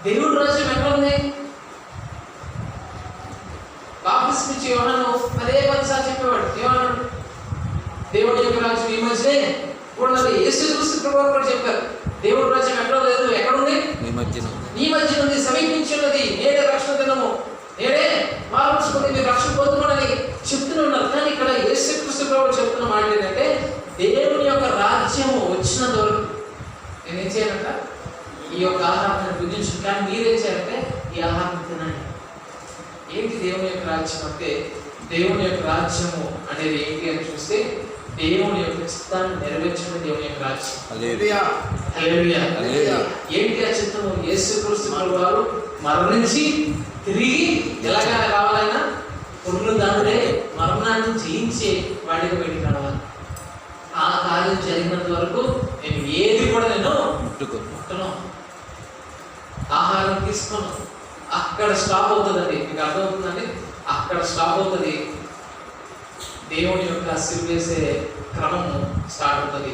దేవుడు రాజ్యం ఎక్కడ ఉంది? బాప్తిస్మం ఇచ్చే యోహాను అదే 10 సార్లు చెప్పేవాడు. ఏమన్నాడు? దేవుడి యొక్క రాజ్యం ఈ మధ్యనే ఉన్నది. యేసుక్రీస్తు ప్రభువు కూడా చెప్పారు, దేవుడి రాజ్యం ఎక్కడ లేదు, ఎక్కడ ఉంది? నీ మధ్య ఉంది, సమీపించి ఉన్నది. నేడే రక్షణ దినము, నేడే మార్చుకుని మీరు రక్షణ పొందుకోవడానికి చెప్తూనే ఉన్నారు. కానీ ఇక్కడ యేసుక్రీస్తు ప్రభువు చెప్తున్న మాట ఏంటంటే, దేవుని యొక్క రాజ్యము వచ్చినంత వరకు నేనేం చేయాలంట? ఈ యొక్క ఆహారాన్ని భుజించు. కానీ మీరేం చేయాలంటే ఈ ఆహారం తినండి. ఏంటి దేవుని యొక్క రాజ్యం అంటే? దేవుని యొక్క రాజ్యము అనేది ఏంటి అని చూస్తే, దేవుని యొక్క చిత్తాన్ని నెరవేర్చడం దేవుని యొక్క రాజ్యం. హల్లెలూయా. ఏంటి ఆ చిత్తము? యేసుక్రీస్తు వారు మరణించి తిరిగి ఎలాగా రావాలైనా పునరుద్ధానుడే మరణాన్ని జయించే వాడిగా బయటికి రావాలి. ఆ కార్యం జరిగినంత వరకు నేను ఏది కూడా నేను ముట్టను, ఆహారం తీసుకోను. అక్కడ స్టాప్ అవుతుందండి. మీకు అర్థమవుతుందండి? అక్కడ స్టాప్ అవుతుంది. దేవుని యొక్క సిలువేసే క్రమము స్టార్ట్ అవుతుంది.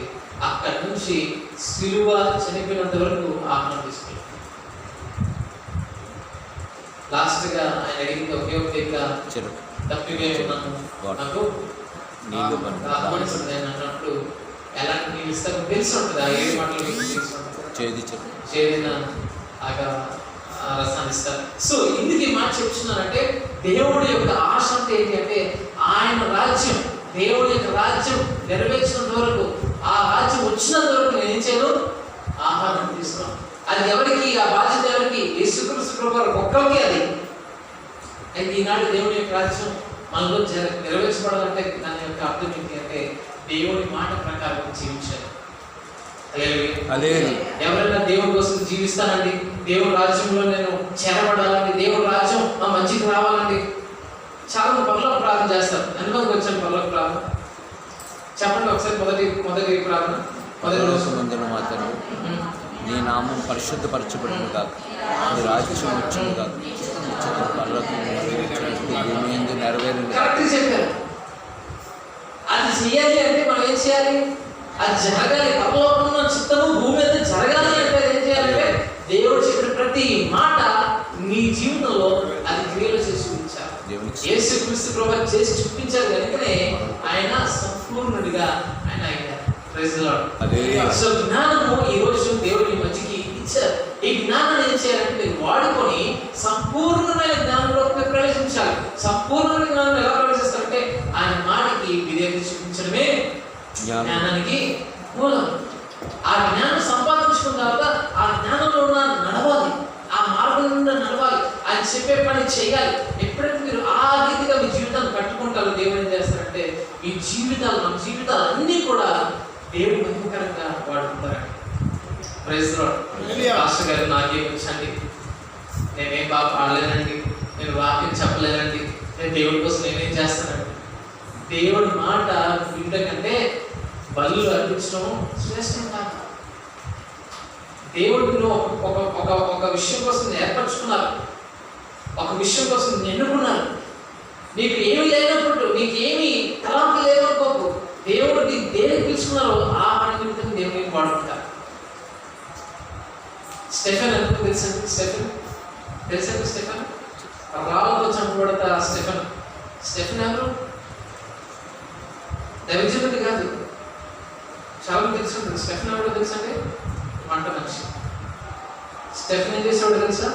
అక్కడి నుంచి సిలువ చనిపోయినంత వరకు ఆహారం తీసుకుంటాం. లాస్ట్ గా ఆయన అడిగింది ఒకే ఒక తప్పిగా ఉన్నాను, నాకు ఆహ్వానిస్తుంది ఆయన అన్నప్పుడు ఎలాంటి నీళ్ళు ఇస్తాను తెలిసి ఉంటుంది. ఆ 7 మాటలు తెలిసి ఉంటుంది. చేదిన రసాన్ని ఇస్తారు. సో ఇందుకు ఈ మాట చెప్తున్నానంటే, దేవుడి యొక్క ఆశ అంటే ఏంటి అంటే, ఆయన రాజ్యం, దేవుడి యొక్క రాజ్యం నెరవేర్చినంత వరకు, ఆ రాజ్యం వచ్చినంత వరకు నేను ఏం చేయను? ఆహారం తీసుకున్నాను. అది ఎవరికి? ఆ బాధ్యత ఎవరికి? యేసుక్రీస్తు ప్రభువు ఒక్కరికి అది. అయితే ఈనాడు దేవుడి యొక్క రాజ్యం మనలో నెరవేర్చబడాలంటే దాని యొక్క అర్థం ఏంటి అంటే, దేవుడి మాట ప్రకారం జీవించాలి. ఎవరైనా దేవుడి కోసం జీవిస్తానండి, దేవుడి రాజ్యంలో నేను చేరబడాలండి, దేవుడి రాజ్యం మా మంచికి రావాలండి, చాలా మంది పరలోక ప్రార్థన చేస్తారు. ఎంతమందికి వచ్చాను పరలోక ప్రార్థన? చెప్పండి ఒకసారి. మొదటి ప్రార్థన, మొదటి రోజు మాత్రమే నీ నామం పరిశుద్ధపరచబడును కాక, నీ రాజ్యం వచ్చును కాక, భూమి యందు నెరవేరును. కరెక్ట్ చెప్పారు. అది చేయాలి అంటే మనం ఏం చేయాలి? అది జరగాలి. పరలోకంలో చిత్తము భూమి మీద జరగాలి అంటే ఏం చేయాలంటే, దేవుడు చెప్పిన ప్రతి మాట నీ జీవితంలో అది క్రియలు చేసి చూపించాలి. యేసుక్రీస్తు ప్రభువు చేసి చూపించారు కనుకనే ఆయన సంపూర్ణుడిగా ఆయన అయ్యారు. Praise the lord. సో జ్ఞానము ఈ రోజు దేవుడి మధ్యకి ఇచ్చారు. ఈ జ్ఞానాన్ని ఏం చేయాలంటే మీరు వాడుకొని సంపూర్ణమైన జ్ఞానంలోకి ప్రవేశించాలి. సంపూర్ణమైన జ్ఞానం ఎలా ప్రవేశిస్తారంటే, ఆయన మాటకి విధేయత చూపించడమే జ్ఞానానికి మూలం. ఆ జ్ఞానం సంపాదించుకున్న తర్వాత ఆ జ్ఞానంలో నడవాలి, ఆ మార్గంలో నడవాలి, ఆయన చెప్పే పని చేయాలి. ఎప్పుడైతే మీరు ఆ రీతిగా మీ జీవితాన్ని కట్టుకుంటారో, దేవుడు ఏం చేస్తారంటే మీ జీవితాలు, మన జీవితాలు అన్నీ కూడా దేవుడు మహిమకరంగా వాడుకుంటారండి. Praise the lord. పాస్టర్ గారు నాకేం వచ్చండి, నేనేం బాగా పాడలేనండి, నేను వాక్యం చెప్పలేనండి, నేను దేవుడి కోసం నేనేం చేస్తానండి. దేవుడి మాట వినడం కంటే బలులు అర్పించడం శ్రేష్టం కాదు. దేవుడిని ఒక విషయం కోసం ఏర్పరచుకున్నారు, ఒక విషయం కోసం ఎన్నుకున్నారు. నీకు ఏమి లేనప్పుడు, నీకు ఏమి తలాంతి లేదనుకోకు, దేవుడు నీకు దేనికి పిలుచుకున్నారో ఆ పని నిమిత్తం దేవుడిని వాడుకుంటారు. స్టెఫెన్ ఎందుకు తెలుసండి? స్టెఫెన్ రాళ్ళతో చంపబడతా. స్టెఫెన్ ఎవరు? దైవజనుడు కాదు. చాలా తెలుసు. స్టెఫెన్ ఎవడో తెలుసండి? వంట మనిషి. స్టెఫెన్ ఏం చేసేవాడు తెలుసా?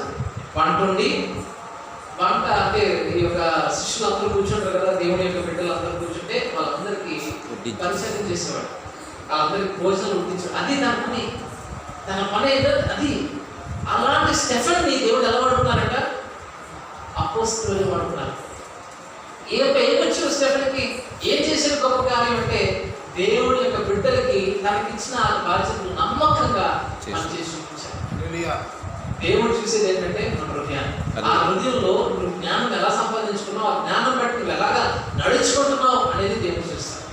వంట అంటే ఈ యొక్క శిష్యులు అందరూ కూర్చుంటారు కదా, దేవుని యొక్క బిడ్డలు అందరూ కూర్చుంటే వాళ్ళందరికీ పరిచయం చేసేవాడు, వాళ్ళందరికీ భోజనాలు ఉట్టించాడు. అది తన పని అది. అలాంటి స్టెఫెన్ ని దేవుడు ఎలా వాడుతున్నారంట? అపోస్తలులు వాడుతున్నారు. ఏమొచ్చు స్టెఫెన్కి? ఏం చేసిన గొప్ప కార్యం అంటే, దేవుడి యొక్క బిడ్డలకి తనకిచ్చిన బాధ్యతలు నమ్మకంగా పనిచేసి చూపించారు. దేవుడు చూసేది ఏంటంటే మన హృదయాన్ని. ఆ హృదయంలో నువ్వు జ్ఞానం ఎలా సంపాదించుకున్నావు, ఆ జ్ఞానం బట్టి నువ్వు ఎలాగా నడుచుకుంటున్నావు అనేది దేవుడు చూస్తాడు.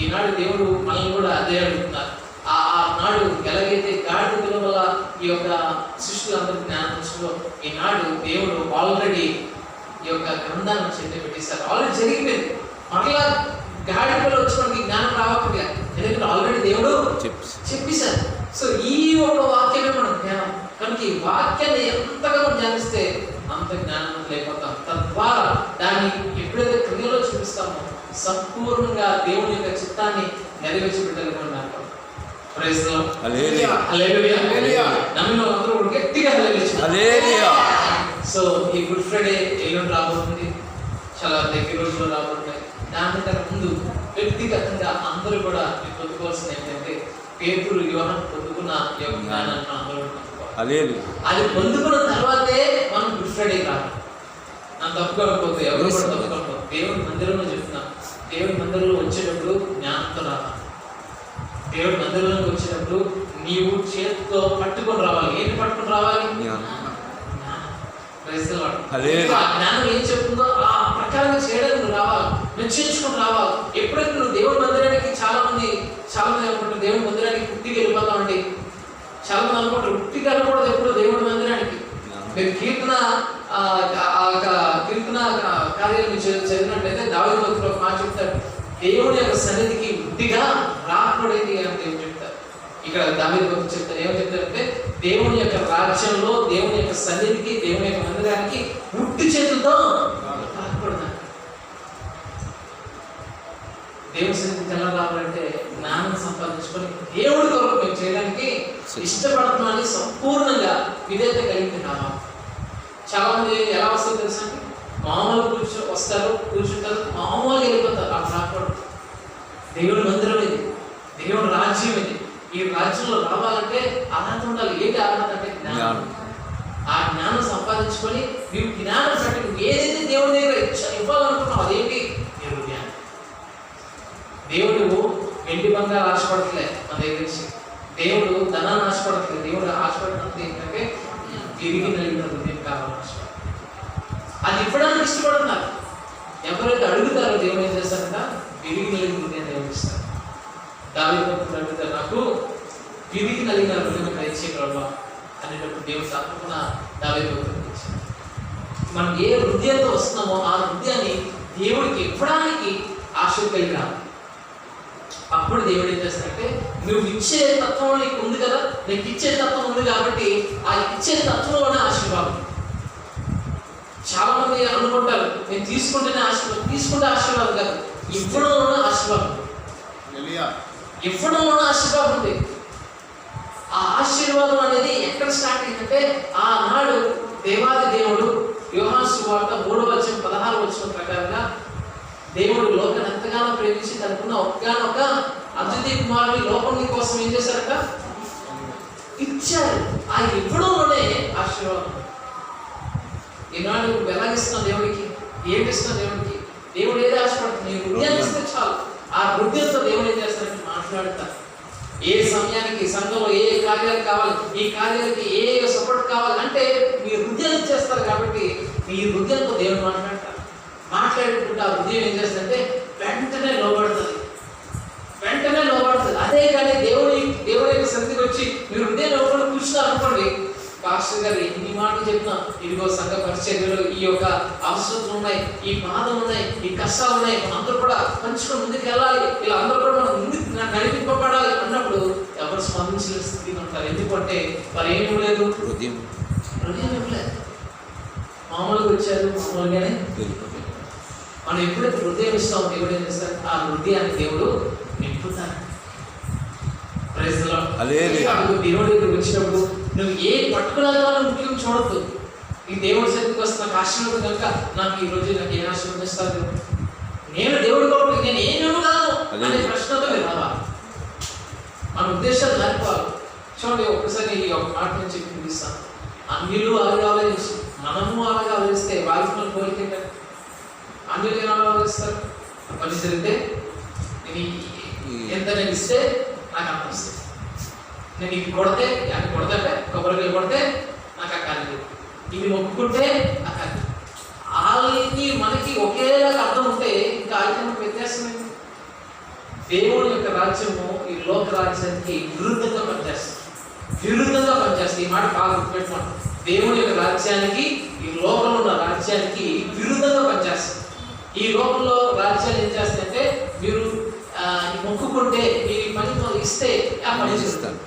ఈనాడు దేవుడు మనల్ని కూడా అదే అడుగుతున్నారు. ఆ నాడు ఎలాగైతే గాడిద వల్ల ఈ యొక్క శిష్యులందరి జ్ఞానం దృష్టిలో ఈనాడు దేవుడు ఆల్రెడీ ఈ యొక్క గ్రంథాన్ని చెంది పెట్టేశారు. ఆల్రెడీ జరిగిపోయింది. మరలా గాడిపల్లి వచ్చి మనకి జ్ఞానం రావట్లేదు, ఎందుకంటే ఆల్రెడీ దేవుడు చెప్పేశారు. సో ఈ ఒక వాక్యమే మన జ్ఞానం కనుక ఈ వాక్యాన్ని ఎంతగా మనం ధ్యానిస్తే అంత జ్ఞానం లేకపోతాం. తద్వారా దాన్ని ఎప్పుడైతే క్రియలో చూపిస్తామో సంపూర్ణంగా దేవుని యొక్క చిత్తాన్ని నెరవేర్చి పెట్టగలుగుతున్నారు. నమ్మిన అందరూ గట్టిగా సో ఈ గుడ్ ఫ్రైడే ఎల్లుండి రాబోతుంది, చాలా దగ్గర రోజుల్లో రాబోతున్నాయి. దానికన్నా ముందు వ్యక్తిగతంగా అందరూ కూడా మీరు పొందుకోవాల్సింది ఏంటంటే పేతురు యోహాను పొందుకున్న ఈ యొక్క జ్ఞానాన్ని అందరూ పొందుకోవాలి. అది పొందుకున్న తర్వాతే మనం గుడ్ ఫ్రైడే రావాలి. నన్ను తప్పుకోకపోతే ఎవరు కూడా తప్పుకోకపోతే దేవుని మందిరంలో చెప్తున్నాం, దేవుని మందిరంలో వచ్చేటప్పుడు జ్ఞానంతో రావాలి. దేవుడి మందిరంలోకి వచ్చేటప్పుడు నీవు చేతితో పట్టుకొని రావాలి. ఏంటి పట్టుకొని రావాలి? జ్ఞానం ఏం చెప్తుందో ఆ ప్రకారంగా చేయడానికి నువ్వు రావాలి, నిశ్చయించుకుని రావాలి. ఎప్పుడైతే నువ్వు దేవుడి మందిరానికి చాలా మంది అనుకుంటారు దేవుడి మందిరానికి పుట్టిగా వెళ్ళిపోతామండి. చాలా మంది అనుకుంటారు పుట్టిగా వెళ్ళకూడదు ఎప్పుడు దేవుడి మందిరానికి. మీరు కీర్తన కార్యాలు మీరు చదివినట్లయితే దావీదు భక్తుడు ఒక మాట చెప్తాడు, దేవుడి యొక్క సన్నిధికి ఉట్టిగా రాకూడేది అని దేవుడు చెప్తారు. ఇక్కడ దావీదు భక్తుడు చెప్తారు, ఏమని చెప్తారంటే దేవుని యొక్క రాజ్యంలో దేవుని యొక్క సన్నిధికి దేవుని యొక్క మందిరానికి ఉట్టి చేతులతో రాకూడదు. దేవుని సన్నిధికి ఎలా రావాలంటే జ్ఞానం సంపాదించుకొని దేవుడి కొరకు మేము చేయడానికి ఇష్టపడుతున్నామని సంపూర్ణంగా విధేయత కలిగి రావాలి. చాలా మంది ఎలా వస్తుందో తెలుసా అండి, మామూలు వస్తారు, కూర్చుంటారు, మామూలుగా వెళ్ళిపోతారు. అలా రాకూడదు. దేవుడి మందిరం ఇది, దేవుడి రాజ్యం ఇది. ఈ రాజ్యంలో రావాలంటే అర్హత ఉండాలి. ఏంటి అర్హత అంటే జ్ఞానం. ఆ జ్ఞానం సంపాదించుకొని నీవు జ్ఞానం బట్టి నువ్వు ఏదైతే దేవుడి దగ్గర ఇవ్వాలనుకున్నావు అదేంటి? దేవుడు జ్ఞానం. దేవుడు వెండి బంగారు ఆశపడట్లే మన దగ్గర నుంచి, దేవుడు ధనాన్ని ఆశపడట్లేదు. దేవుడు ఆశపడినది ఏంటంటే తిరిగి నలిగిన హృదయం కావాలని ఆశపడ, అది ఇవ్వడానికి ఇష్టపడుతున్నారు. ఎవరైతే అడుగుతారో దేవుడు ఏం చేస్తారంట? తిరిగి నలిగిన హృదయం దేవుడు ఇస్తారు. దావీదు భక్తుడు అడుగుతారు, నాకు తిరిగి నలిగిన హృదయం దయచే ప్రభువా అనేటప్పుడు దేవుడు తప్పకుండా దావీదు భక్తుడు ఇచ్చారు. మనం ఏ హృదయంతో వస్తున్నామో ఆ హృదయాన్ని దేవుడికి ఇవ్వడానికి ఆశ కలిగి రావాలి. అప్పుడు దేవుడు ఏం చేస్తాడంటే నువ్వు ఇచ్చే తత్వం నీకు ఉంది కదా, నీకు ఇచ్చే తత్వం ఉంది కాబట్టి ఆ ఇచ్చే తత్వంలోనే ఆశీర్వాదం. చాలా మంది అనుకుంటారు నేను తీసుకుంటేనే ఆశీర్వాదం. తీసుకుంటే ఆశీర్వాదం కాదు, ఇవ్వడంలోనే ఆశీర్వాదం. ఇవ్వడంలోనే ఆశీర్వాదం ఉంది. ఆ ఆశీర్వాదం అనేది ఎక్కడ స్టార్ట్ అయిందంటే ఆనాడు దేవాది దేవుడు యోహాను సువార్త 3:16 ప్రకారంగా దేవుడు లోకాన్ని ఎంతగానో ప్రేమించి తనకున్న ఒక్కగానొక్క అద్వితీయ కుమారుని లోకం కోసం ఏం చేశారట? ఇచ్చారు. ఆ ఇవ్వడంలోనే ఆశీర్వాదం. ఈనాడు వెలాగిస్తున్న దేవుడికి ఏమి ఇస్తున్న దేవుడికి? దేవుడు ఏది ఆశపడుతుంది? నీ హృదయాన్ని ఇస్తే చాలు. ఆ హృదయంతో దేవుడు ఏం చేస్తారంటే మాట్లాడతారు. ఏ సమయానికి సంఘంలో ఏ కార్యాలు కావాలి, ఈ కార్యాలకి ఏ సపోర్ట్ కావాలి అంటే మీ హృదయాన్ని ఇచ్చేస్తారు. కాబట్టి మీ హృదయంతో దేవుడు మాట్లాడతారు. మాట్లాడుకుంటే ఆ హృదయం ఏం చేస్తుందంటే వెంటనే లోబడుతుంది. అదే కానీ దేవుడి యొక్క సన్నిధికి వచ్చి మీరు హృదయం లోపల కూర్చున్నారు అనుకోండి, పాస్టర్ గారు ఎన్ని మాటలు చెప్పినా ఇదిగో సంఘ పరిచర్యలో ఈ యొక్క అవసరాలు ఉన్నాయి, ఈ బాధలు ఉన్నాయి, ఈ కష్టాలు ఉన్నాయి, మనందరూ కూడా పంచుకొని ముందుకు వెళ్ళాలి, ఇలా అందరూ కూడా మనం ముందుకు నడిపింపబడాలి అన్నప్పుడు ఎవరు స్పందించిన స్థితిలో ఉంటారు. ఎందుకంటే వారు ఏమి ఇవ్వలేదు, హృదయం ఇవ్వలేదు. మామూలుగా వచ్చారు, మామూలుగానే మనం ఎప్పుడైతే హృదయం ఇస్తామో దేవుడు ఏం చేస్తారు? ఆ హృదయాన్ని దేవుడు నింపుతారు. దేవుడి దగ్గర వచ్చినప్పుడు నువ్వు ఏ పట్టుకురాలని ముఖ్యం చూడద్దు. ఈ దేవుడి సన్నిధికి వస్తే నాకు ఆశీర్వాదం కనుక నాకు ఈ రోజు నాకు ఏ ఆశీర్వాదం ఇస్తారు, నేను దేవుడి కొరకు నేను ఏమేమి కాదు అనే ప్రశ్నతో మీరు రావాలి. మన ఉద్దేశాలు మారిపోవాలి. చూడండి, ఒక్కసారి ఈ ఒక మాట నుంచి చూపిస్తాను. అన్యులు అలాగే ఆలోచించి మనము అలాగే ఆలోచిస్తే వారికి మన కోరిక అన్యులు ఎలా ఆలోచిస్తారు? పని జరిగితే ఎంత నేను ఇస్తే నాకు అంత వస్తుంది, నేను ఇది కొడితే అది కొడతాంటే కొబ్బరికాయలు కొడితే నాకు అక్కర్లేదు, ఇది మొక్కుకుంటే అక్కర్లేదు. వాళ్ళకి మనకి ఒకేలా అర్థం ఉంటే ఇంకా వాళ్ళకి వ్యత్యాసం ఏంటి? దేవుని యొక్క రాజ్యము ఈ లోక రాజ్యానికి విరుద్ధంగా పనిచేస్తుంది. విరుద్ధంగా పనిచేస్తాయి. ఈ మాట బాగా గుర్తుపెట్టుకోండి. దేవుని యొక్క రాజ్యానికి, ఈ లోకంలో ఉన్న రాజ్యానికి విరుద్ధంగా పనిచేస్తాయి. ఈ లోకంలో రాజ్యాలు ఏం చేస్తాయంటే, మీరు మొక్కుకుంటే, మీరు ఈ పని ఇస్తే ఆ పని చేస్తారు.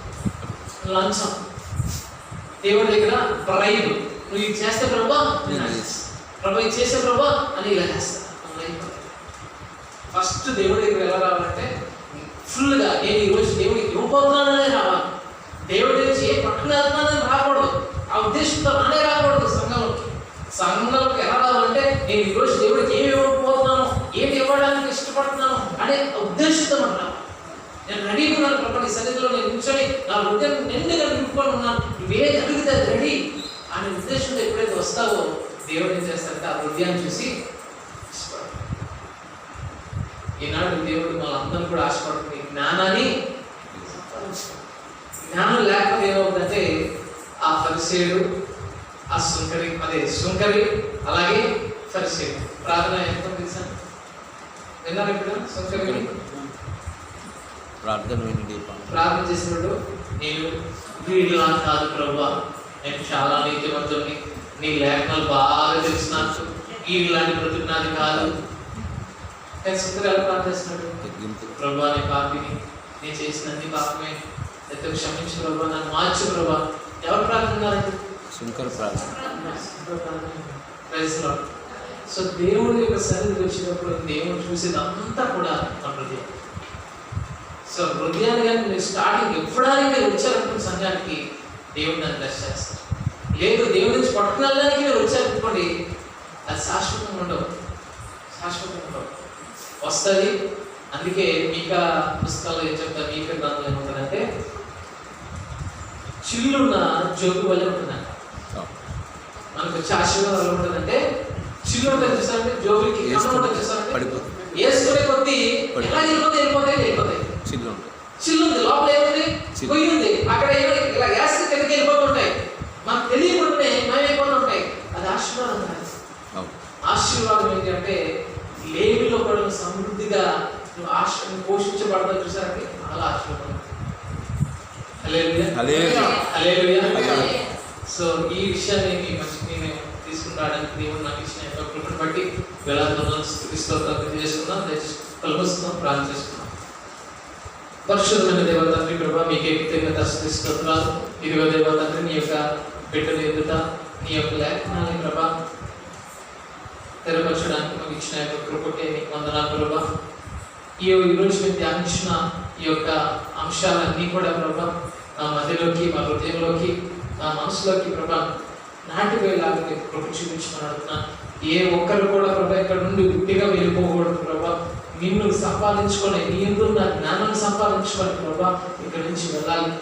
లంచం, దేవుడి దగ్గర ప్రైమ్, నువ్వు ఇది చేస్తే ప్రభా, ప్రభా ఇది చేసే ప్రభా అని ఇలా చేస్తా. ఫస్ట్ దేవుడి దగ్గర ఎలా రావాలంటే ఫుల్గా, నేను ఈరోజు దేవుడికి ఇవ్వబోతున్నాననే రావాలి. దేవుడి నుంచి ఏ పట్టుకుని వెళ్తున్నానని రాకూడదు. ఆ ఉద్దేశంతో నానే రాకూడదు. సంఘంలోకి ఎలా రావాలంటే, నేను ఈరోజు దేవుడికి ఏమి ఇవ్వకపోతున్నాను, ఏమి ఇవ్వడానికి ఇష్టపడుతున్నాను అనే ఉద్దేశంతో మనం రావాలి. నేను రెడీగా ఉన్నాను ప్రభా, నీ సన్నిధిలో నేను నిల్చొని నా హృదయం నిండుగా నింపుకొని ఉన్నాను, నువ్వేది అడిగితే అది రెడీ అనే ఉద్దేశంతో ఎప్పుడైతే వస్తావో దేవుడు ఏం చేస్తారంటే ఆ హృదయాన్ని చూసి ఇష్టపడతాడు. ఈనాడు దేవుడు మనందరం కూడా ఆశపడుతుంది జ్ఞానాన్ని. జ్ఞానం లేకపోతే ఏమవుతుందంటే ఆ ఫరిసేయుడు, ఆ సుంకరి అలాగే ఫరిసేయుడు ప్రార్థన ఎంత తెలుసా? విన్నారు ఇప్పుడు? సుంకరి ప్రార్థన చేసినప్పుడు, నేను వీడిలా కాదు ప్రభా, నేను చాలా నీతివంతుని, నీ లేఖనాలు బాగా తెలుసు, నాకు ఇలాంటి బ్రతుకు నాది కాదు. కానీ సుంకరి ఎలా ప్రార్థిస్తున్నాడు? ప్రభా నీ పాపిని, నేను చేసినన్ని పాపమే, ఎంతో క్షమించు ప్రభా, నన్ను మార్చు ప్రభా. ఎవరు ప్రార్థిస్తున్నారంటే సుంకరి ప్రార్థన. సో దేవుడి యొక్క సన్నిధికి వచ్చినప్పుడు దేవుడు చూసేది అంతా కూడా మన హృదయం. సో హృదయాన్ని కానీ మీరు స్టార్టింగ్ ఇవ్వడానికి మీరు వచ్చారనుకున్న సంఘానికి దేవుడు నన్ను బ్లెస్ చేస్తారు. లేదు దేవుడి నుంచి పట్టుకెళ్ళడానికి మీరు వచ్చారనుకోండి, అది శాశ్వతంగా ఉండవు. వస్తుంది. అందుకే మీకా పుస్తకాలు ఏం చెప్తారు, మీకా గ్రంథంలో ఏముంటుందంటే, చిల్లున్న జోగు వల్ల ఉంటుందంట. మనకు వచ్చే ఆశీర్వాదం ఎలా ఉంటుందంటే, చిల్లు ఉంటుంది చూసారంటే, జోగులకి ఉంటుంది చూసారంటే, వేసుకునే కొద్దీ ఎలా వెళ్ళిపోతాయి. చిల్లు ఉంది, లోపల ఏముంది, పొయ్యి ఉంది, అక్కడ ఇలా వేస్తే కిందకి వెళ్ళిపోతుంటాయి. మనకు తెలియకుండానే మాయమైపోతుంటాయి. అది ఆశీర్వాదం కాదు. ఆశీర్వాదం ఏంటి అంటే, లేమిలో కూడా సమృద్ధిగా నువ్వు పోషించబడతావు చూసారంటే, అలా ఆశీర్వాదం. సో ఈ విషయాన్ని నేను తీసుకురావడానికి దేవుడు నాకు ఇచ్చిన కృపను బట్టి వేలాది స్తోత్రాలు చేసుకుందాం. కలుపుస్తున్నాం, ప్రార్థన చేసుకున్నాం. పరిశుద్ధమైన దేవ తండ్రి ప్రభా, మీకే కృతజ్ఞత స్తోత్రాలు. ఇదిగో దేవ తండ్రి, నీ యొక్క బిడ్డల ఎదుట నీ యొక్క లేఖనాన్ని ప్రభా తెరపరచడానికి మాకు ఇచ్చిన యొక్క కృపకే నీకు వందనాలు ప్రభా. ఈరోజు మేము ధ్యానించిన ఈ యొక్క అంశాలన్నీ కూడా ప్రభా నా మధ్యలోకి, మా హృదయంలోకి, నా మనసులోకి ప్రభా నాటిపోయేలాగా నీకు కృప చూపించమని అడుగుతున్నా. ఏ ఒక్కరు కూడా ప్రభా ఇక్కడ నుండి గుడ్డిగా వెళ్ళిపోకూడదు ప్రభా. నిన్ను సంపాదించుకొని, నీ యందు నా జ్ఞానాన్ని సంపాదించుకొని ప్రభా ఇక్కడ నుంచి వెళ్ళాలి.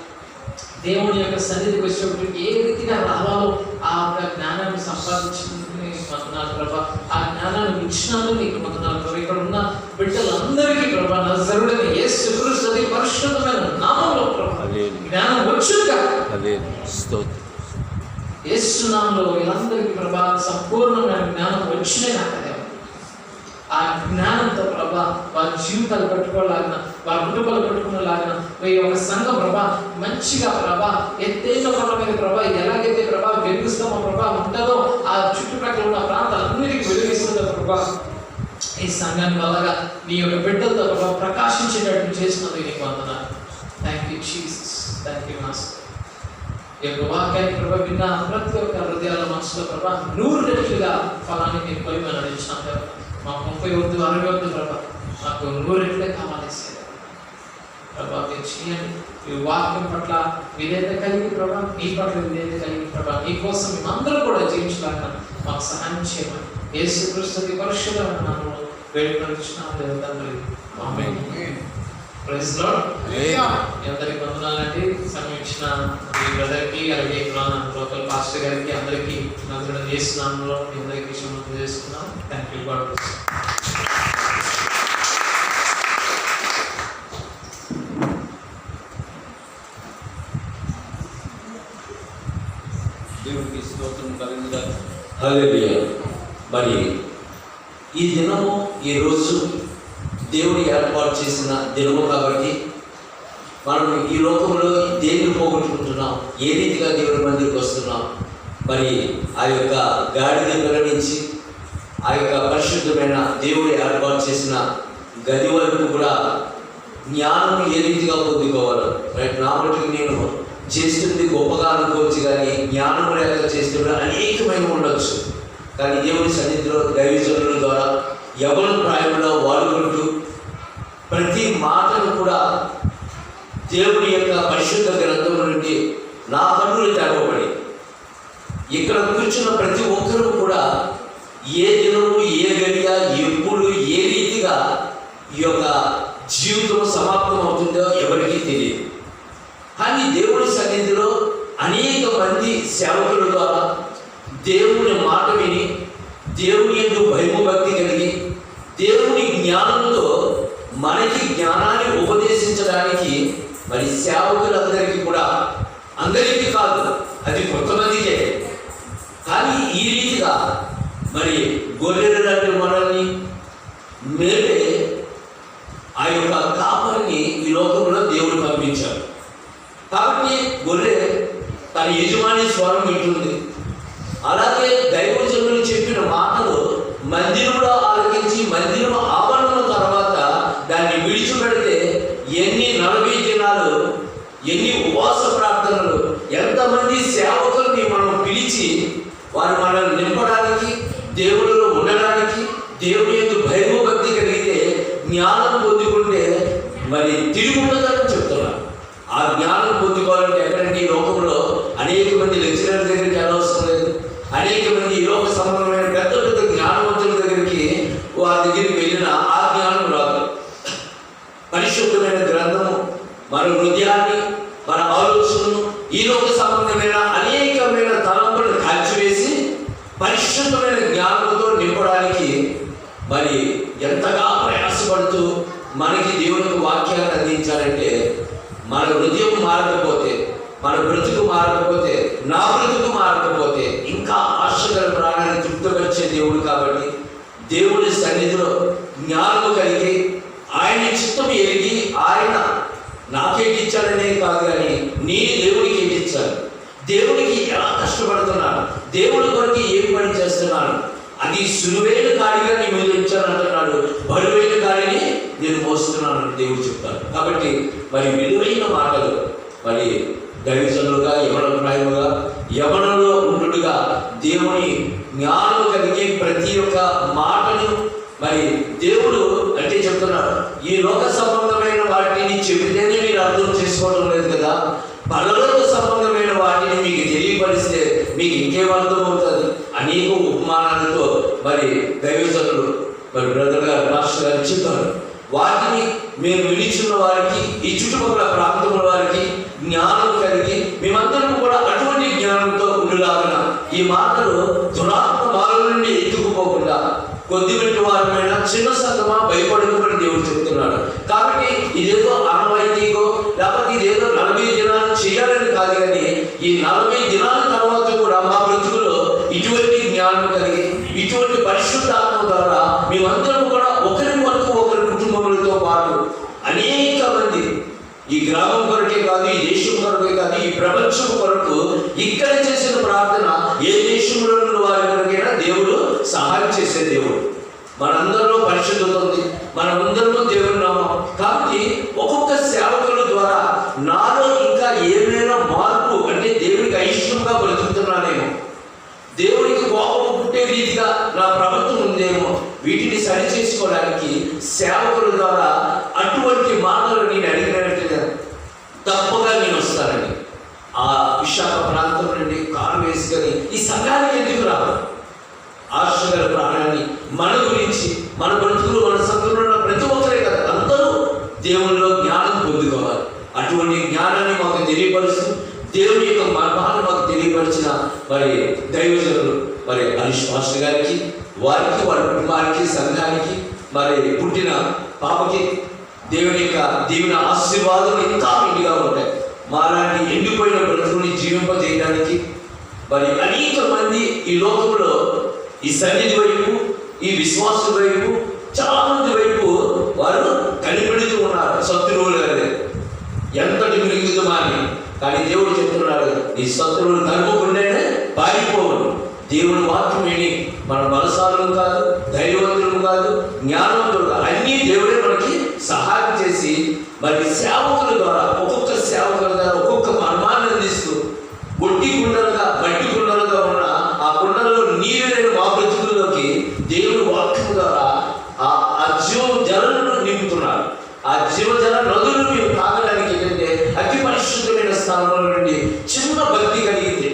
దేవుని యొక్క సన్నిధికి వచ్చినప్పుడు ఏ రీతిగా రావాలో ఆ జ్ఞానాన్ని సంపాదించుకుని వందనాలు ప్రభా. ఆ జ్ఞానాన్ని ఇచ్చినందుకు నీకు వందనాలు ప్రభా. ఇక్కడ ఉన్న బిడ్డలందరికీ ప్రభా నజరుడైన యేసు క్రీస్తు పరిశుద్ధమైన నామములో ప్రభా జ్ఞానం వచ్చుగా. యేసు నామములో వీళ్ళందరికీ ప్రభా సంపూర్ణమైన జ్ఞానం వచ్చిన ఆ జ్ఞానంతో ప్రభా వారి జీవితాలు కట్టుకోలాగిన, వారి కుటుంబాలు కట్టుకునేలాగిన ఈ యొక్క సంఘం ప్రభా మంచిగా ప్రభా ఎత్తైన కొండ మీద ప్రభా ఎలాగైతే ప్రభా వెలుగుస్తామో ప్రభా ఉంటుందో ఆ చుట్టుపక్కల ఉన్న ప్రాంతాలన్నిటికీ వెలుగిస్తుందో ప్రభా ఈ సంఘాన్ని వల్లగా నీ యొక్క బిడ్డలతో ప్రభా ప్రకాశించేటట్టు చేసినందుకు నీకు వందనాలు. Thank you Jesus, thank you master. ఈ యొక్క వాక్యాన్ని ప్రభా విన్న ప్రతి ఒక్క హృదయాల మనసులో ప్రభా 100 రెట్లుగా ఫలాన్ని నేను పోయి నడిచినాను. మాకు 30 వద్దు, 60 వద్దు ప్రభా, మాకు 100 రెట్లే కావాలి ప్రభా. మీరు చేయండి. ఈ వాక్యం పట్ల విధేయత కలిగి ప్రభా, నీ పట్ల విధేయత కలిగి ప్రభా, నీ కోసం మేమందరూ కూడా జీవించలాగా మాకు సహాయం చేయమని యేసు క్రీస్తు పరిశుద్ధమైన నామములో వేడుకొనుచున్నాము దేవ తండ్రి. ఆమేన్. Praise lord. అందరికీ వందనాలండి. సమయం ఇచ్చిన ఈ బ్రదర్కి, అలాగే లోకల్ పాస్టర్ గారికి అందరికీ నజరుడైన యేసు నామములో మీ అందరికీ శుభములు చేసుకున్నాం. Thank you. God bless. దేవుడికి స్తోత్రం కలుగుగాక. హల్లెలూయా. మరి ఈ దినము, ఈ రోజు దేవుడు ఏర్పాటు చేసిన దినము కాబట్టి మనం ఈ లోకంలో దేన్ని పోగొట్టుకుంటున్నాం, ఏ రీతిగా దేవుని మందిరికి వస్తున్నాం. మరి ఆ యొక్క గాడిద పిల్ల నుంచి ఆ యొక్క పరిశుద్ధమైన దేవుడు ఏర్పాటు చేసిన గది వరకు కూడా జ్ఞానం ఏ రీతిగా పొందుకోవాలో. రైట్, నా మటుకు నేను చేస్తుంది గొప్పగా అనుకోవచ్చు, కానీ జ్ఞానం లేక చేస్తున్న అనేకమైన ఉండొచ్చు. కానీ దేవుని సన్నిధిలో దైవజనుల ద్వారా యవ్వన ప్రాయంలో వాడుకుంటూ ప్రతి మాటను కూడా దేవుని యొక్క పరిశుద్ధ గ్రంథం నుండి నా కన్నులు తెరవబడి ఇక్కడ కూర్చున్న ప్రతి ఒక్కరూ కూడా ఏ దినము, ఏ గడియ, ఎప్పుడు, ఏ రీతిగా ఈ యొక్క జీవితం సమాప్తం అవుతుందో ఎవరికీ తెలియదు. కానీ దేవుని సన్నిధిలో అనేక మంది సేవకుల ద్వారా దేవుని మాట విని దేవుని యందు భయభక్తి కలిగి దేవుని జ్ఞానంతో మనకి జ్ఞానాన్ని ఉపదేశించడానికి మరి సేవకులందరికీ కూడా, అందరికీ కాదు, అది కొంతమందికే, కానీ ఈ రీతిగా మరి గొర్రెలు లాంటి మనల్ని మేపే ఆ యొక్క కాపరిని ఈ లోకంలో దేవుడు పంపించాడు. కాబట్టి గొర్రె తన యజమాని స్వరం వింటుంది. అలాగే దైవజనులు చెప్పిన మాటలు మందిరంలో ఆలకించి మందిరం ఆవరణ తర్వాత దాన్ని విడిచిపెడితే ఎన్ని 40 దినాలు, ఎన్ని ఉపవాస ప్రార్థనలు, ఎంతమంది సేవకుల్ని మనం పిలిచి వారు మనల్ని నింపడానికి, దేవుడిలో ఉండడానికి, దేవుని యొక్క భయభక్తి కలిగితే జ్ఞానం పొందుకుంటే మరి తిరిగి ఉండదని చెప్తున్నారు. ఆ జ్ఞానం పొందుకోవాలంటే ఎక్కడంటే ఈ లోకంలో అనేక మంది లెక్చరర్ దగ్గరికి వెళ్ళవసరం లేదు. అనేక మంది ఈ లోక సంబంధమైన పెద్ద పెద్ద జ్ఞానవంతుల దగ్గరికి వారి దగ్గరికి వెళ్ళిన ఆ జ్ఞానం రాదు. పరిశుద్ధమైన గ్రంథము మన హృదయాన్ని, మన ఆలోచనను, ఈ లోక సంబంధమైన అనేకమైన తలంపులను కాల్చివేసి పరిశుద్ధమైన జ్ఞానంతో నింపడానికి మరి ఎంతగా ప్రయాసపడుతూ మనకి దేవునికి వాక్యాన్ని అందించాలంటే మన హృదయం మారకపోతే, మన బ్రతుకు మారకపోతే, నా బ్రతుకు మారకపోతే ఇంకా ఆశగల ప్రాణాన్ని తృప్తిపరిచే దేవుడు. కాబట్టి దేవుడి సన్నిధిలో జ్ఞానము కలిగి ఆయన చిత్తం ఎరిగి ఆయన నాకేటిచ్చాడనే కాదు, కానీ నీ దేవుడికి ఏటిచ్చాడు, దేవుడికి ఎలా కష్టపడుతున్నాను, దేవుడి కొరకు ఏం పని చేస్తున్నాను, అది సులువైన కాడిగా నీ మీద ఉంచానంటున్నాడు, బరువైన కాడిని నేను మోస్తున్నాను దేవుడు చెప్తాడు. కాబట్టి మరి విలువైన మాటలు మరి దైవజనులుగా, యవన ప్రాయముగా, యవనంలో ఉండుగా దేవుని జ్ఞానం కలిగి ప్రతి ఒక్క మాటను మరి దేవుడు అంటే చెప్తున్నాడు, ఈ లోక సంబంధమైన వాటిని చెబితేనే మీరు అర్థం చేసుకోవడం లేదు కదా, పరలోక సంబంధమైన వాటిని మీకు తెలియపరిస్తే మీకు ఇంకేం అర్థం అవుతుంది. అనేక ఉపమానాలతో మరి దైవజనులు మరి బ్రదర్ గారు, మాస్టర్ గారు చెప్పారు. వాటిని మేము వినిచున్న వారికి, ఈ చుట్టుపక్కల ప్రాంతముల వారికి జ్ఞానం కలిగి మేమందరం కూడా అటువంటి జ్ఞానంతో ఉండులాగా ఈ మాటలు దురాత్మ బాల నుండి ఎత్తుకుపోకుండా కొద్దిమంటి వారమైన చిన్న సంగమా భయపడకమని దేవుడు చెప్తున్నాడు. కాబట్టి ఇదేదో ఆనవాయితీగో లేకపోతే ఇదేదో 40 దినాలు చేయాలని కాదు, కానీ ఈ 40 దినాల తర్వాత కూడా మా బ్రతుకులో ఇటువంటి జ్ఞానం కలిగి ఇటువంటి పరిశుద్ధాత్మ ద్వారా మేమందరం కూడా ఒకరి వరకు ఒకరి కుటుంబములతో పాటు అనేక మంది ఈ గ్రామం కొరకే కాదు, ఈ దేశం కొరకే కాదు, ఈ ప్రపంచం కొరకు ఇక్కడ చేసిన ప్రార్థన ఏ దేశంలో ఉన్న వారి కొరకైనా దేవుడు సహాయం చేసే దేవుడు. మనందరిలో పరిశుద్ధత ఉంది, మనమందరిలో దేవుని నామం. కాబట్టి ఒక్కొక్క సేవకుల ద్వారా నాలో ఇంకా ఏమైనా మార్పు అంటే దేవునికి అయిష్టంగా బ్రతుకుతున్నానేమో, దేవునికి కోపం పుట్టే రీతిగా నా ప్రవర్తన ఉందేమో, వీటిని సరి చేసుకోవడానికి సేవకుల ద్వారా అటువంటి మాటలు నేను అడిగినట్టుగా తప్పగా నేను వస్తానని ఆ విశాఖ ప్రాంతం నుండి కారు వేసుకొని ఈ సంఘానికి ఎందుకు రావాలి, ఆశగల ప్రాణాన్ని మన గురించి, మన బ్రతుకులు, మన సంఘంలో ఉన్న ప్రతి ఒక్కరే కదా, అందరూ దేవునిలో జ్ఞానం పొందుకోవాలి. అటువంటి జ్ఞానాన్ని మాకు తెలియపరుస్తూ దేవుని యొక్క మర్మాన్ని మాకు తెలియపరిచిన మరి దైవజనులు మరి హరీష్ మాస్టర్ గారికి, వారికి, వారి కుటుంబానికి, సంఘానికి, మరి పుట్టిన పాపకి దేవుని యొక్క దీవెన ఆశీర్వాదం ఇంకా ఇంటిగా ఉంటాయి. మాలాంటి ఎండిపోయిన బ్రతుకుని జీవింపజేయడానికి మరి అనేక మంది ఈ లోకంలో ఈ సన్నిధి వైపు, ఈ విశ్వాసం వైపు, చాలా మంది వైపు వారు కనిపెడుతూ ఉన్నారు. శత్రువులు గారి ఎంతటి మిరుగుదమా అని. కానీ దేవుడు చెప్తున్నాడు, నీ శత్రువులు కలుపుకుంటేనే పారిపోవను. దేవుని వాక్యం విని మన బలశాలు కాదు, ధైర్యవంతులు కాదు, జ్ఞానవంతులు కాదు, అన్నీ దేవుడే మనకి సహాయం చేసి మరి సేవకుల ద్వారా ఒక్కొక్క సేవకుల ద్వారా ఒక్కొక్క మర్మాన్ని అందిస్తూ ఒట్టి కుండలుగా మట్టి కుండలుగా ఉన్న ఆ కుండలలో నీరు లేని మా బ్రతుకుల్లోకి దేవుని వాక్యం ద్వారా ఆ జీవ జలను నింపుతున్నారు. ఆ జీవజల నదులు మేము తాగడానికి ఏంటంటే అతి పరిశుద్ధమైన స్థానంలో నుండి చిన్న భక్తి కలిగింది.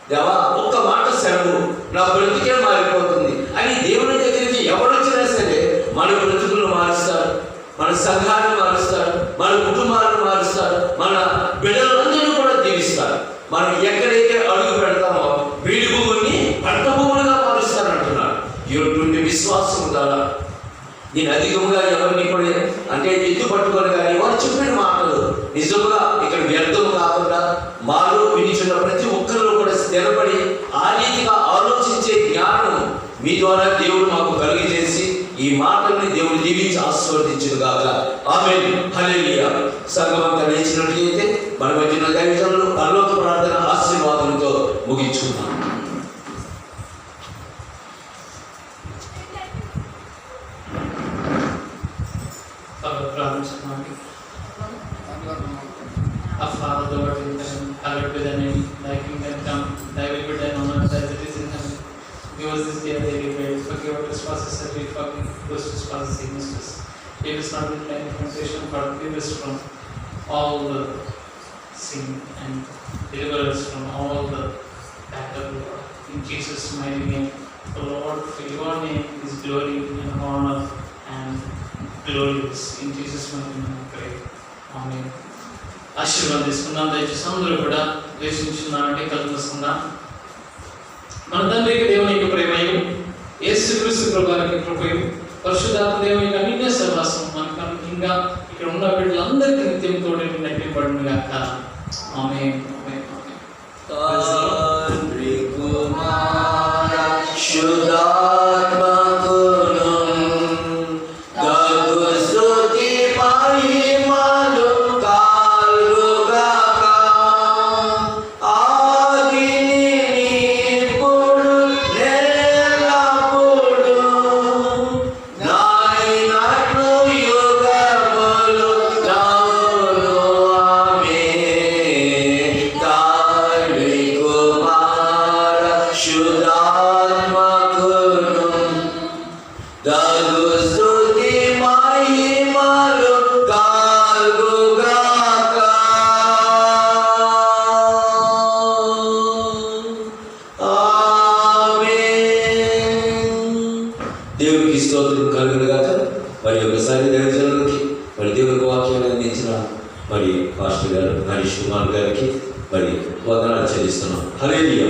దేవా ఒక్క మాట సెలవు, నా బ్రతికే మారిపోతుంది అని దేవుని దగ్గరికి ఎవరు వచ్చినా సరే మన బ్రతుకులను మారుస్తాడు, మన సంఘాన్ని మారుస్తాడు, మన కుటుంబాలను మారుస్తాడు, మన బిడ్డలందరూ కూడా దీవిస్తాడు. మనం ఎక్కడైతే అడుగు పెడతామో వీడి భూముల్ని పంట భూములుగా మారుస్తాడు అంటున్నాడు. ఇటువంటి విశ్వాసం ద్వారా నేను అధికంగా ఎవరిని కూడా అంటే ఎత్తు పట్టుకొని కానీ వారు చెప్పిన మాటలు నిజంగా ఇక్కడ వ్యర్థం కాకుండా మాలో వినిచున్న ప్రతి ఒక్కరిలో కూడా స్థిరపడి ఆ రీతిగా ఆలోచించే జ్ఞానం మీ ద్వారా దేవుడు మాకు కలిగజేసి ఈ మాటల్ని దేవుడు దీవించి ఆశీర్వదించును గాక. ఆమేన్, హల్లెలూయా. సంఘమంతా లేచినట్లయితే మన మధ్యన దైవజనులు పరలోక ప్రార్థన ఆశీర్వాదంతో ముగించుకుందాం. Our Father, Lord in heaven, hallowed be thy name. Thy kingdom come, thy will be done on earth as it is in heaven. Give us this day our daily bread. Forgive our trespasses as we forgive those who trespass against us. Lead us not into temptation, but deliver us from all the sin and deliver us from all the bad of the world. In Jesus' mighty name, the Lord, for your name is glory and honor and glorious. In Jesus' mighty name, I pray. Amen. ఆశీర్వాదిస్తున్నాం. దయచేసి అందరూ కూడా ద్వేషించున్నారంటే కలుపుకుందాం. మన తండ్రికి దేవుని యొక్క ప్రేమయు, యేసుక్రీస్తు ప్రభువారికి కృపయు, పరిశుద్ధాత్మ దేవుని యొక్క నిత్య సహవాసం మనకు ఇంకా ఇక్కడ ఉన్న బిడ్డలందరికీ నిత్యం తోడే నడిపింపబడును గాక. ఆమేన్, ఆమేన్, ఆమేన్. తండ్రి కుమార శుద్ధాత్మకును తగు స్తుతి మహిమలు కలుగాక. ఆదిని ఇప్పుడు ఎల్లప్పుడు నాయనట్లు యుగములు నౌను. ఆమేన్. తండ్రి కుమార శుద్ధాత్మకును తగు స్తుతి మహిమలు కలుగాక. ఆమేన్. దేవునికి స్తోత్రం కలుగునుగాక. మరి ఒకసారి దైవజనులకి మరి దేవునికి వాక్యాన్ని అందించిన మరి పాస్టర్ గారు హరీష్ కుమార్ గారికి మరి వందనాలు చెల్లిస్తున్నాం. హల్లెలూయా.